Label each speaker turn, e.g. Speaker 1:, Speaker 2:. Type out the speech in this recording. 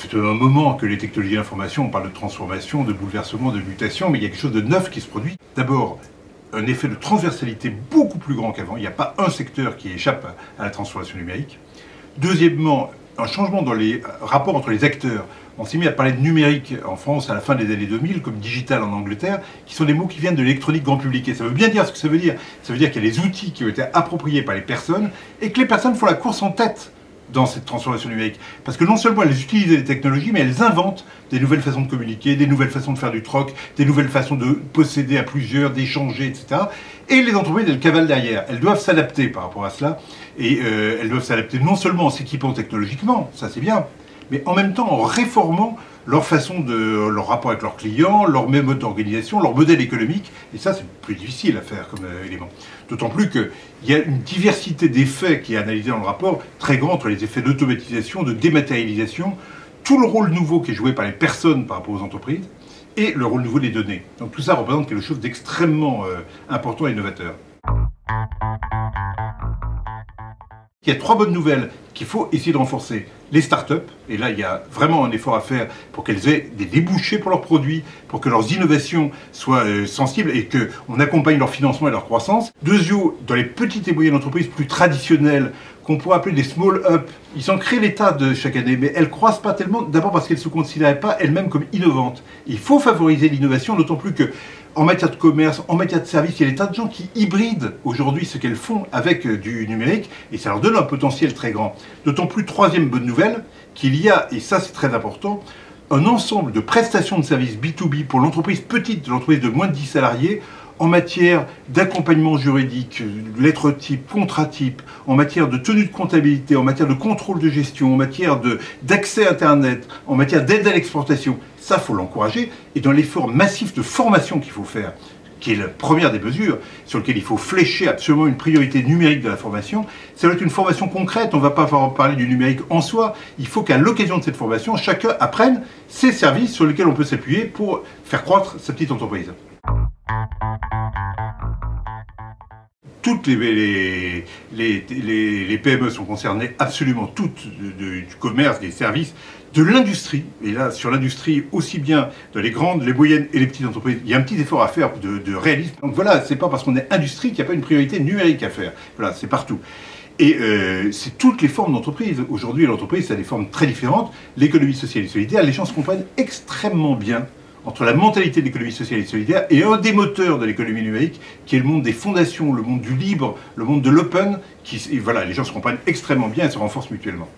Speaker 1: fait un moment que les technologies de l'information, on parle de transformation, de bouleversement, de mutation, mais il y a quelque chose de neuf qui se produit. D'abord, un effet de transversalité beaucoup plus grand qu'avant. Il n'y a pas un secteur qui échappe à la transformation numérique. Deuxièmement, un changement dans les rapports entre les acteurs. On s'est mis à parler de numérique en France à la fin des années 2000, comme digital en Angleterre, qui sont des mots qui viennent de l'électronique grand public. Et ça veut bien dire ce que ça veut dire. Ça veut dire qu'il y a des outils qui ont été appropriés par les personnes et que les personnes font la course en tête dans cette transformation numérique. Parce que non seulement elles utilisent les technologies, mais elles inventent des nouvelles façons de communiquer, des nouvelles façons de faire du troc, des nouvelles façons de posséder à plusieurs, d'échanger, etc. Et les entreprises, elles cavalent derrière. Elles doivent s'adapter par rapport à cela. Et elles doivent s'adapter non seulement en s'équipant technologiquement, ça c'est bien, mais en même temps en réformant leur façon de, leur rapport avec leurs clients, leur même mode d'organisation, leur modèle économique, et ça c'est plus difficile à faire comme élément. D'autant plus qu'il y a une diversité d'effets qui est analysée dans le rapport, très grand entre les effets d'automatisation, de dématérialisation, tout le rôle nouveau qui est joué par les personnes par rapport aux entreprises, et le rôle nouveau des données. Donc tout ça représente quelque chose d'extrêmement important et innovateur. Il y a trois bonnes nouvelles qu'il faut essayer de renforcer. Les startups, et là il y a vraiment un effort à faire pour qu'elles aient des débouchés pour leurs produits, pour que leurs innovations soient sensibles et qu'on accompagne leur financement et leur croissance. Deuxièmement, dans les petites et moyennes entreprises plus traditionnelles, qu'on pourrait appeler des small up, ils en créent l'état de chaque année, mais elles ne croissent pas tellement, d'abord parce qu'elles ne se considéraient pas elles-mêmes comme innovantes. Il faut favoriser l'innovation, d'autant plus que en matière de commerce, en matière de service, il y a des tas de gens qui hybrident aujourd'hui ce qu'elles font avec du numérique et ça leur donne un potentiel très grand. D'autant plus, troisième bonne nouvelle, qu'il y a, et ça c'est très important, un ensemble de prestations de services B2B pour l'entreprise petite, l'entreprise de moins de 10 salariés, en matière d'accompagnement juridique, lettres type, contrat type, en matière de tenue de comptabilité, en matière de contrôle de gestion, en matière d'accès Internet, en matière d'aide à l'exportation. Ça, il faut l'encourager. Et dans l'effort massif de formation qu'il faut faire, qui est la première des mesures, sur lequel il faut flécher absolument une priorité numérique de la formation, ça doit être une formation concrète. On ne va pas parler du numérique en soi. Il faut qu'à l'occasion de cette formation, chacun apprenne ces services sur lesquels on peut s'appuyer pour faire croître sa petite entreprise. Toutes les PME sont concernées, absolument toutes, du commerce, des services, de l'industrie. Et là, sur l'industrie, aussi bien dans les grandes, les moyennes et les petites entreprises, il y a un petit effort à faire de réalisme. Donc voilà, c'est pas parce qu'on est industrie qu'il n'y a pas une priorité numérique à faire. Voilà, c'est partout. Et c'est toutes les formes d'entreprise. Aujourd'hui, l'entreprise, ça a des formes très différentes. L'économie sociale et solidaire, les gens se comprennent extrêmement bien entre la mentalité de l'économie sociale et solidaire et un des moteurs de l'économie numérique, qui est le monde des fondations, le monde du libre, le monde de l'open, voilà, les gens se comprennent extrêmement bien et se renforcent mutuellement.